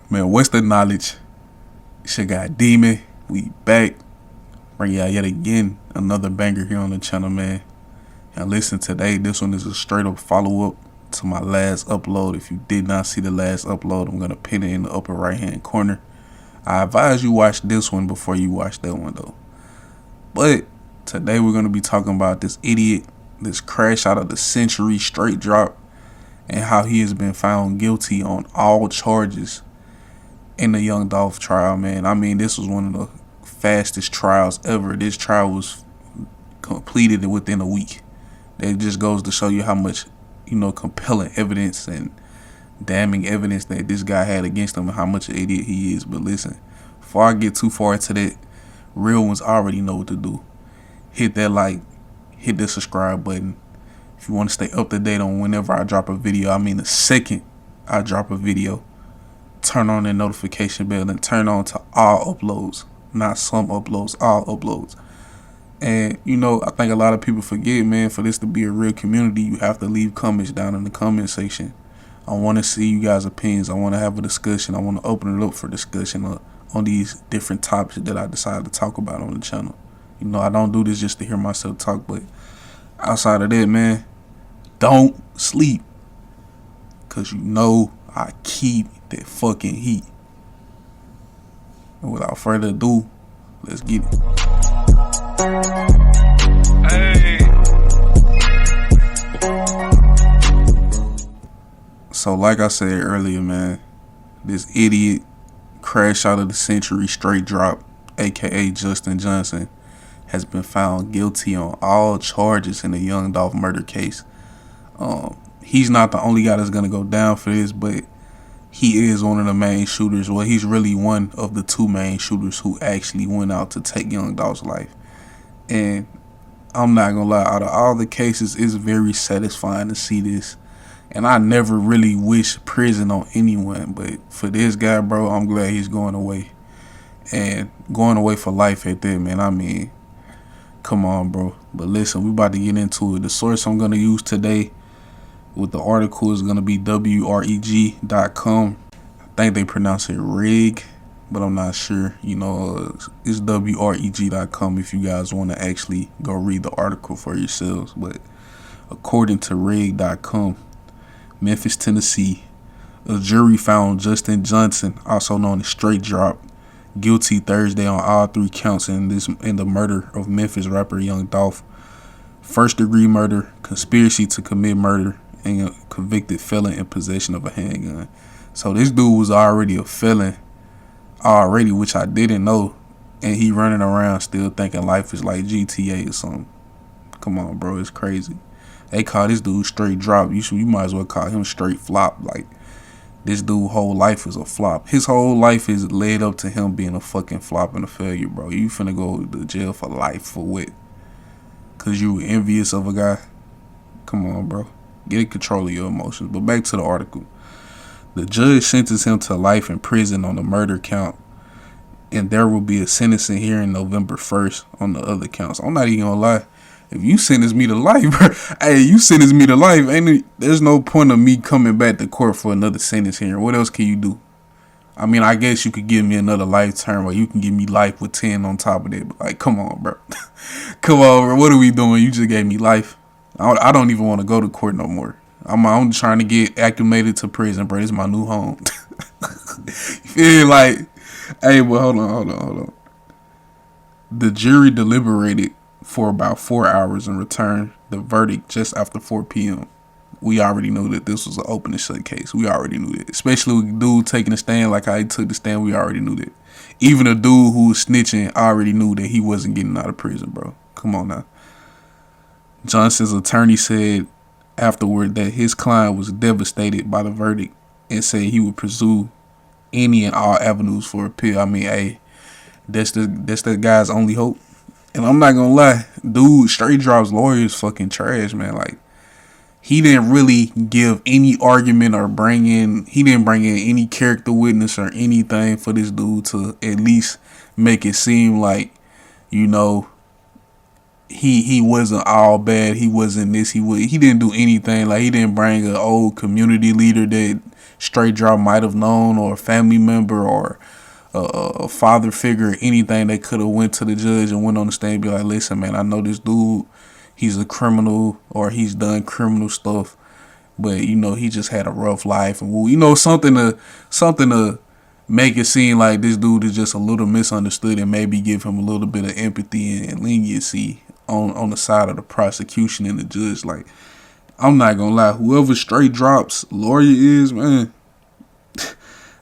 Man, what's the knowledge? Shit got demon. We back. Bring y'all yet again another banger here on the channel, man. And listen, today this one is a straight up follow up to my last upload. If you did not see the last upload, I'm gonna pin it in the upper right hand corner. I advise you watch this one before you watch that one though. But today we're gonna be talking about this idiot, this crash out of the century, Straight Dropp, and how he has been found guilty on all charges in the Young Dolph trial, man. I mean, this was one of the fastest trials ever. This trial was completed within a week. It just goes to show you how much, compelling evidence and damning evidence that this guy had against him and how much an idiot he is. But listen, before I get too far into that, real ones already know what to do. Hit that like, hit the subscribe button. If you want to stay up to date on whenever I drop a video, I mean the second I drop a video, turn on that notification bell and turn on to all uploads, not some uploads, all uploads. And I think a lot of people forget, man, for this to be a real community, you have to leave comments down in the comment section. I want to see you guys' opinions. I want to have a discussion. I want to open it up for discussion on these different topics that I decided to talk about on the channel. I don't do this just to hear myself talk, but outside of that, man, don't sleep, because I keep that fucking heat. And without further ado, let's get it. Hey. So like I said earlier, man, this idiot crash out of the century, Straight Dropp, aka Justin Johnson, has been found guilty on all charges in the Young Dolph murder case. He's not the only guy that's gonna go down for this, but he is one of the main shooters. Well, he's really one of the two main shooters who actually went out to take Young Dolph's life. And I'm not gonna lie, out of all the cases, it's very satisfying to see this. And I never really wish prison on anyone, but for this guy, bro, I'm glad he's going away. And going away for life at that, man. I mean, come on, bro. But listen, we about to get into it. The source I'm gonna use today with the article is going to be WREG.com. I think they pronounce it rig, but I'm not sure. It's WREG.com if you guys want to actually go read the article for yourselves. But according to rig.com, Memphis, Tennessee, a jury found Justin Johnson, also known as Straight Dropp, guilty Thursday on all three counts in the murder of Memphis rapper Young Dolph. First degree murder, conspiracy to commit murder, and a convicted felon in possession of a handgun. So this dude was already a felon already, which I didn't know, and he running around still thinking life is like GTA or something. Come on, bro, it's crazy. They call this dude Straight Dropp. You might as well call him Straight Flop. Like, this dude's whole life is a flop. His whole life is led up to him being a fucking flop and a failure, bro. You finna go to jail for life for what? Cause you were envious of a guy? Come on, bro. Get in control of your emotions. But back to the article. The judge sentenced him to life in prison on the murder count, and there will be a sentencing hearing November 1st on the other counts. I'm not even gonna lie. If you sentence me to life, bro, hey, you sentence me to life, there's no point of me coming back to court for another sentence hearing. What else can you do? I mean, I guess you could give me another life term, or you can give me life with 10 on top of that. But like, come on, bro. Come on, bro. What are we doing? You just gave me life. I don't even want to go to court no more. I'm trying to get acclimated to prison, bro. It's my new home. You feel like, hey, but hold on. The jury deliberated for about 4 hours and returned the verdict just after 4 p.m. We already knew that this was an open and shut case. We already knew that. Especially with dude taking a stand like how he took the stand, we already knew that. Even a dude who was snitching already knew that he wasn't getting out of prison, bro. Come on now. Johnson's attorney said afterward that his client was devastated by the verdict and said he would pursue any and all avenues for appeal. I mean, hey, that's the guy's only hope. And I'm not gonna lie, dude, Straight Dropp's lawyer is fucking trash, man. Like, he didn't really give any argument or he didn't bring in any character witness or anything for this dude to at least make it seem like, he wasn't all bad. He wasn't this. He didn't do anything. Like, he didn't bring an old community leader that Straight Dropp might have known, or a family member, or a father figure, or anything, they could have went to the judge and went on the stand and be like, listen, man, I know this dude, he's a criminal, or he's done criminal stuff, but he just had a rough life, and something to make it seem like this dude is just a little misunderstood, and maybe give him a little bit of empathy and leniency on the side of the prosecution and the judge. Like, I'm not gonna lie, whoever Straight Dropp's lawyer is, man,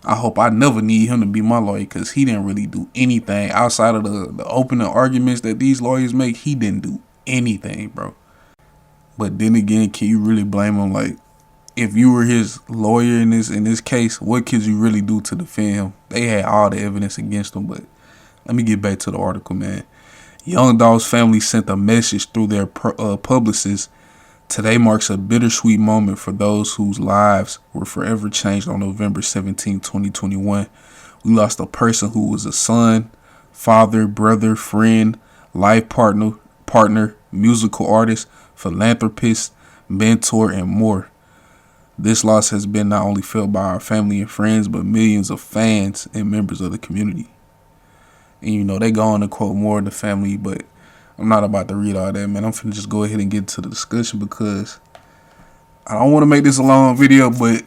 I hope I never need him to be my lawyer, because he didn't really do anything outside of the opening arguments that these lawyers make. He didn't do anything, bro. But then again, can you really blame him? Like, if you were his lawyer in this case, what could you really do to defend him? They had all the evidence against him. But let me get back to the article, man. Young Dolph's family sent a message through their publicist. Today marks a bittersweet moment for those whose lives were forever changed on November 17, 2021. We lost a person who was a son, father, brother, friend, life partner, musical artist, philanthropist, mentor, and more. This loss has been not only felt by our family and friends, but millions of fans and members of the community. And they go on to quote more of the family, but I'm not about to read all that, man. I'm finna just go ahead and get to the discussion, because I don't want to make this a long video, but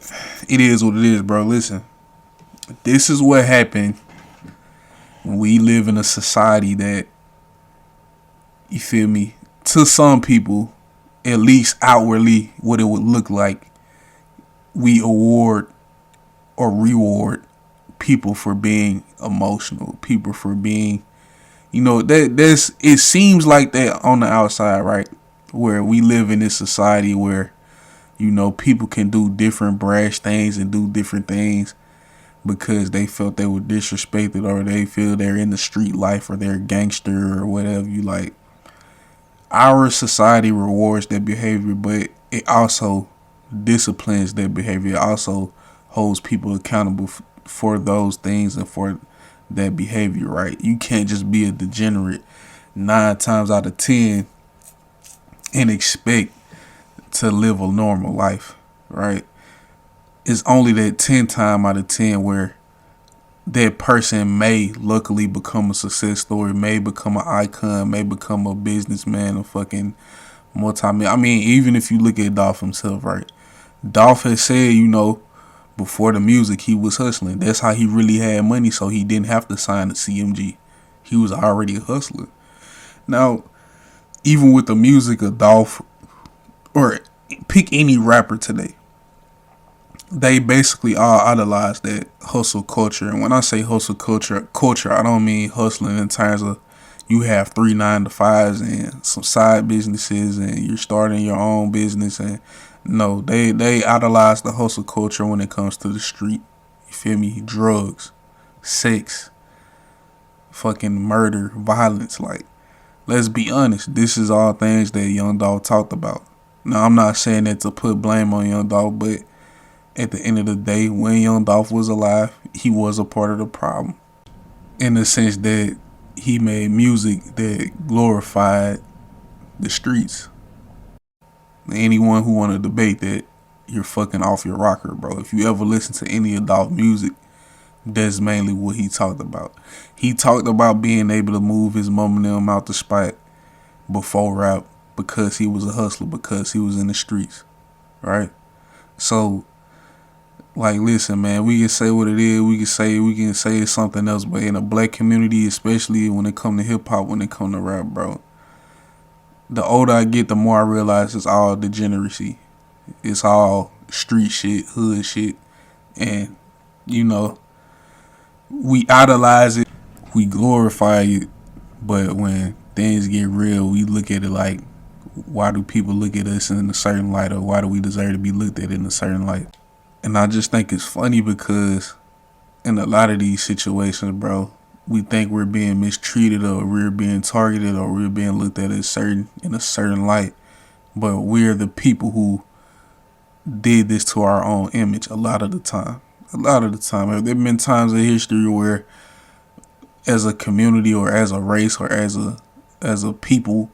it is what it is, bro. Listen, this is what happened when we live in a society that, you feel me, to some people, at least outwardly, what it would look like, we award or reward people for being emotional, people for being, it seems like that on the outside, right? Where we live in this society where, people can do different brash things and do different things because they felt they were disrespected, or they feel they're in the street life, or they're a gangster, or whatever you like. Our society rewards that behavior, but it also disciplines that behavior. It also holds people accountable for those things and for that behavior, right? You can't just be a degenerate 9 times out of 10 and expect to live a normal life, right? It's only that 10 time out of 10 where that person may luckily become a success story, may become an icon, may become a businessman, a fucking multi-million. I mean, even if you look at Dolph himself, right? Dolph has said, before the music, he was hustling. That's how he really had money, so he didn't have to sign to CMG. He was already a hustler. Now, even with the music of Dolph, or pick any rapper today, they basically all idolize that hustle culture. And when I say hustle culture, I don't mean hustling in terms of you have 3 9-to-5s and some side businesses and you're starting your own business. And no, they idolize the hustle culture when it comes to the street. You feel me? Drugs, sex, fucking murder, violence. Like, let's be honest. This is all things that Young Dolph talked about. Now, I'm not saying that to put blame on Young Dolph, but at the end of the day, when Young Dolph was alive, he was a part of the problem. In the sense that he made music that glorified the streets. Anyone who want to debate that, you're fucking off your rocker, bro. If you ever listen to any of Dolph music, that's mainly what he talked about. He talked about being able to move his mom and them out the spot before rap because he was a hustler, because he was in the streets, right? So, like, listen, man, we can say what it is. We can say it's something else, but in a black community, especially when it come to hip hop, when it come to rap, bro, the older I get, the more I realize it's all degeneracy. It's all street shit, hood shit. And, we idolize it, we glorify it, but when things get real, we look at it like, why do people look at us in a certain light, or why do we deserve to be looked at in a certain light? And I just think it's funny because in a lot of these situations, bro, we think we're being mistreated, or we're being targeted, or we're being looked at in a certain light. But we're the people who did this to our own image a lot of the time. There have been times in history where, as a community, or as a race, or as a people,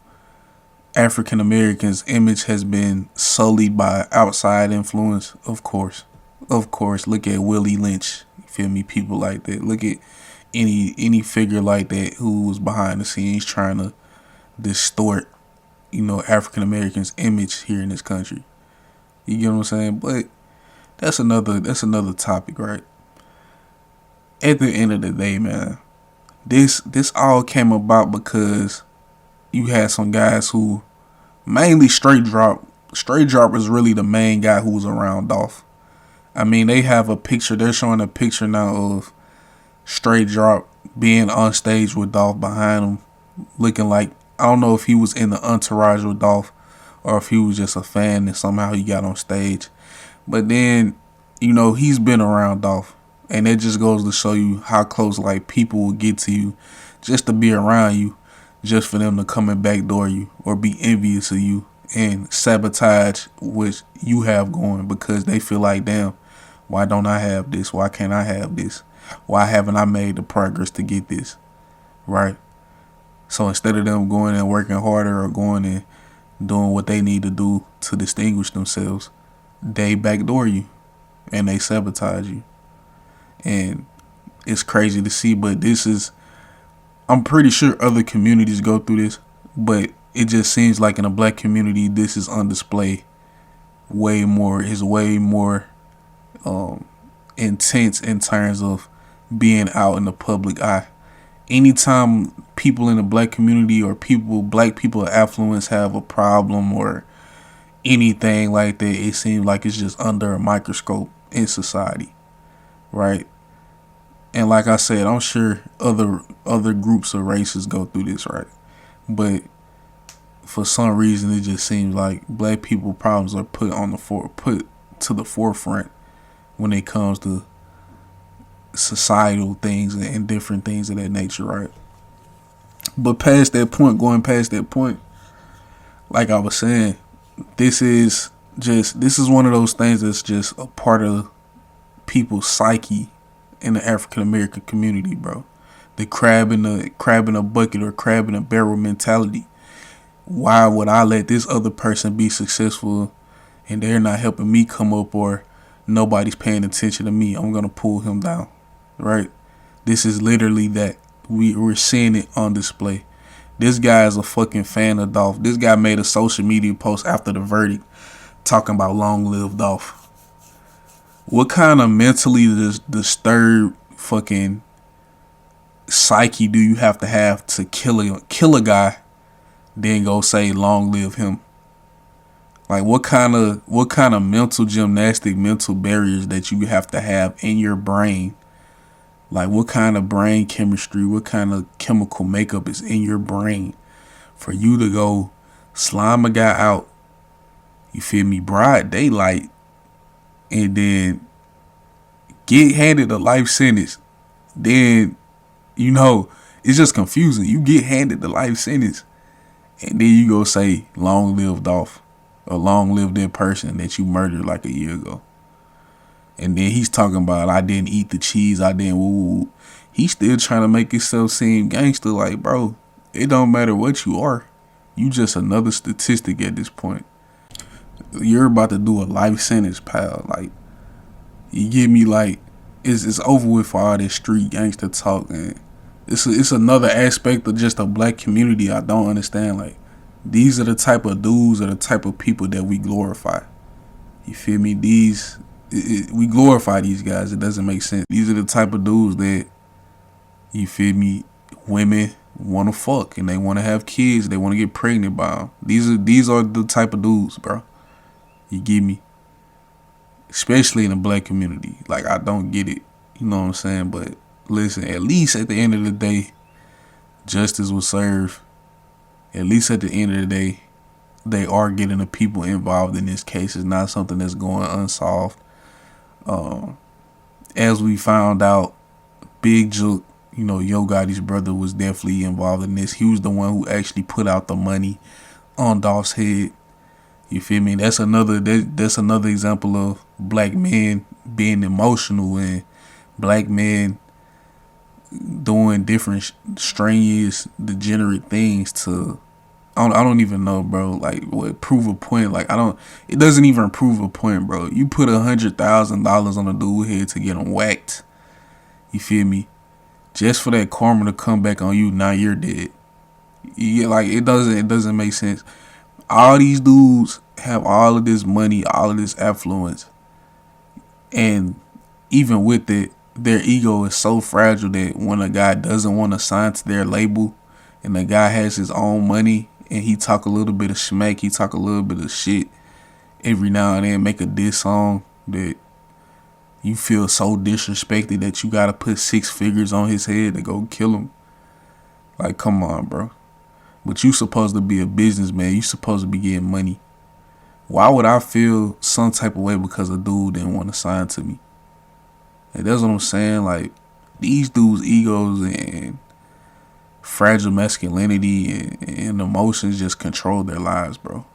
African Americans' image has been sullied by outside influence, of course. Of course, look at Willie Lynch. You feel me? People like that. Look at any figure like that who was behind the scenes trying to distort, African Americans' image here in this country. You get what I'm saying? But that's another topic, right? At the end of the day, man, this all came about because you had some guys who mainly Straight Drop. Straight Drop is really the main guy who was around Dolph. I mean, they have a picture. They're showing a picture now of Straight Drop being on stage with Dolph behind him, looking like, I don't know if he was in the entourage with Dolph or if he was just a fan and somehow he got on stage. But then, he's been around Dolph. And it just goes to show you how close, like, people will get to you just to be around you, just for them to come and backdoor you or be envious of you and sabotage what you have going because they feel like, damn, why don't I have this? Why can't I have this? Why haven't I made the progress to get this? Right? So instead of them going and working harder or going and doing what they need to do to distinguish themselves, they backdoor you and they sabotage you. And it's crazy to see, but I'm pretty sure other communities go through this, but it just seems like in the black community, this is on display way more. It's way more intense in terms of being out in the public eye. Anytime people in the black community or black people of affluence have a problem or anything like that, it seems like it's just under a microscope in society, right? And like I said, I'm sure other groups of races go through this, right? But for some reason, it just seems like black people problems are put to the forefront when it comes to societal things and different things of that nature, right? But going past that point, like I was saying, this is one of those things that's just a part of people's psyche in the African American community, bro. The crab in a bucket or crab in a barrel mentality. Why would I let this other person be successful and they're not helping me come up, or nobody's paying attention to me? I'm gonna pull him down, right? This is literally that. We're seeing it on display. This guy is a fucking fan of Dolph. This guy made a social media post after the verdict talking about long live Dolph. What kind of mentally disturbed fucking psyche do you have to kill a guy, then go say long live him? Like what kind of mental barriers that you have to have in your brain? Like what kind of brain chemistry, what kind of chemical makeup is in your brain for you to go slime a guy out, you feel me, broad daylight, and then get handed a life sentence? Then, it's just confusing. You get handed the life sentence, and then you go say, long live Dolph, or long live that person that you murdered like a year ago. And then he's talking about, I didn't eat the cheese, I didn't woo. He's still trying to make himself seem gangster. Like, bro, it don't matter what you are. You just another statistic at this point. You're about to do a life sentence, pal. Like, you get me? Like, it's over with for all this street gangster talk, and it's another aspect of just a black community I don't understand. Like, these are the type of dudes or the type of people that we glorify. You feel me? We glorify these guys. It doesn't make sense. These are the type of dudes that, you feel me, women want to fuck and they want to have kids. They want to get pregnant by them. These are the type of dudes, bro. You get me? Especially in the black community. Like, I don't get it. You know what I'm saying? But listen, at least at the end of the day, justice was served. At least at the end of the day, they are getting the people involved in this case. It's not something that's going unsolved. As we found out, Big Jook, Yo Gotti's brother, was definitely involved in this. He was the one who actually put out the money on Dolph's head. You feel me? That's another example of black men being emotional and black men doing different strenuous, degenerate things to I don't even know, bro. Like, what prove a point? Like, I don't. It doesn't even prove a point, bro. You put $100,000 on a dude head to get him whacked. You feel me? Just for that karma to come back on you. Now you're dead. Yeah, like it doesn't make sense. All these dudes have all of this money, all of this affluence, and even with it, their ego is so fragile that when a guy doesn't want to sign to their label, and the guy has his own money, and he talk a little bit of smack, he talk a little bit of shit every now and then, make a diss song that you feel so disrespected that you gotta put 6 figures on his head to go kill him. Like, come on, bro. But you supposed to be a businessman. You supposed to be getting money. Why would I feel some type of way because a dude didn't want to sign to me? Like, that's what I'm saying. Like, these dudes' egos and fragile masculinity and emotions just control their lives, bro.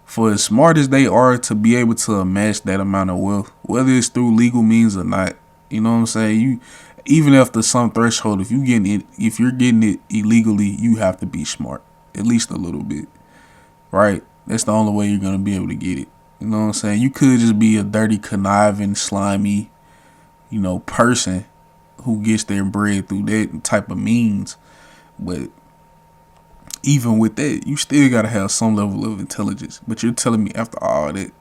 For as smart as they are to be able to amass that amount of wealth, whether it's through legal means or not, you know what I'm saying? You, even after some threshold, if you're getting it illegally, you have to be smart, at least a little bit, right? That's the only way you're gonna be able to get it. You know what I'm saying? You could just be a dirty, conniving, slimy, person who gets their bread through that type of means, but even with that, you still gotta have some level of intelligence. But you're telling me after all that,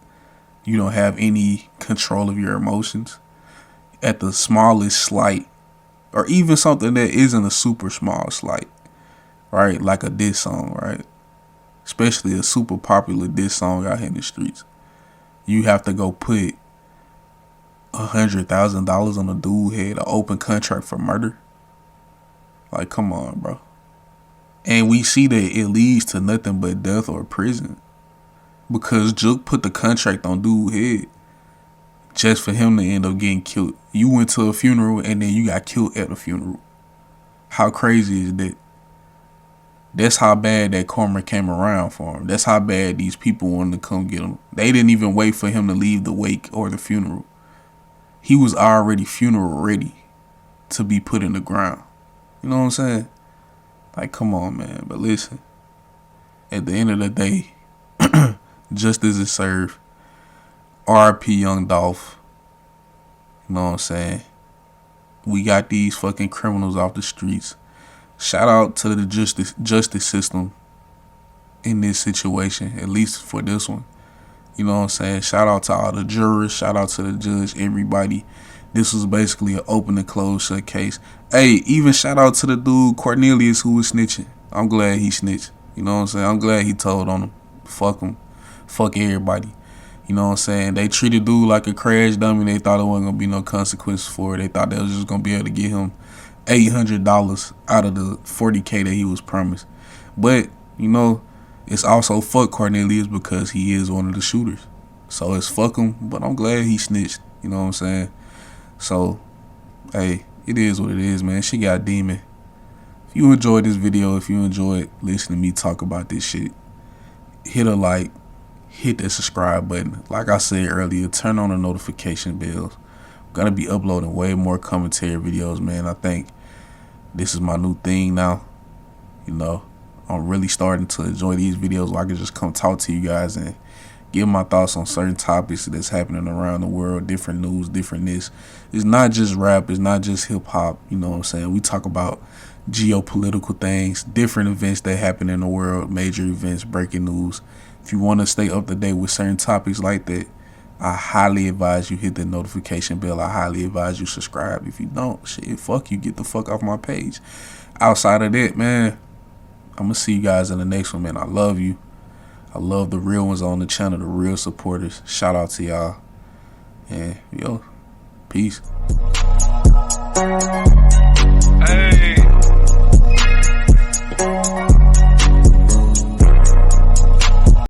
you don't have any control of your emotions at the smallest slight, or even something that isn't a super small slight, right? Like a diss song, right? Especially a super popular diss song out here in the streets. You have to go put $100,000 on a dude head, an open contract for murder. Like, come on, bro. And we see that it leads to nothing but death or prison. Because Jook put the contract on dude's head just for him to end up getting killed. You went to a funeral and then you got killed at the funeral. How crazy is that? That's how bad that karma came around for him. That's how bad these people wanted to come get him. They didn't even wait for him to leave the wake or the funeral. He was already funeral ready to be put in the ground. You know what I'm saying? Like, come on, man. But listen, at the end of the day, justice is served. R.I.P. Young Dolph. You know what I'm saying? We got these fucking criminals off the streets. Shout out to the justice system in this situation, at least for this one. You know what I'm saying? Shout out to all the jurors. Shout out to the judge, everybody. This was basically an open and closed shut case. Hey, even shout out to the dude Cornelius who was snitching. I'm glad he snitched. You know what I'm saying? I'm glad he told on him. Fuck him. Fuck everybody. You know what I'm saying? They treated dude like a crash dummy. They thought it wasn't going to be no consequences for it. They thought they was just going to be able to get him $800 out of the $40K that he was promised. But, it's also fuck Cornelius because he is one of the shooters. So it's fuck him, but I'm glad he snitched. You know what I'm saying? So, hey, it is what it is, man. She got demon. If you enjoyed this video, if you enjoyed listening to me talk about this shit, hit a like, hit that subscribe button. Like I said earlier, turn on the notification bells. I'm gonna be uploading way more commentary videos, man. I think this is my new thing now. I'm really starting to enjoy these videos where I can just come talk to you guys and give my thoughts on certain topics that's happening around the world, different news, different this. It's not just rap, it's not just hip hop, you know what I'm saying? We talk about geopolitical things, different events that happen in the world, major events, breaking news. If you want to stay up to date with certain topics like that, I highly advise you hit the notification bell. I highly advise you subscribe. If you don't, shit, fuck you, get the fuck off my page. Outside of that, man, I'm going to see you guys in the next one, man. I love you. I love the real ones on the channel, the real supporters. Shout out to y'all. And, peace.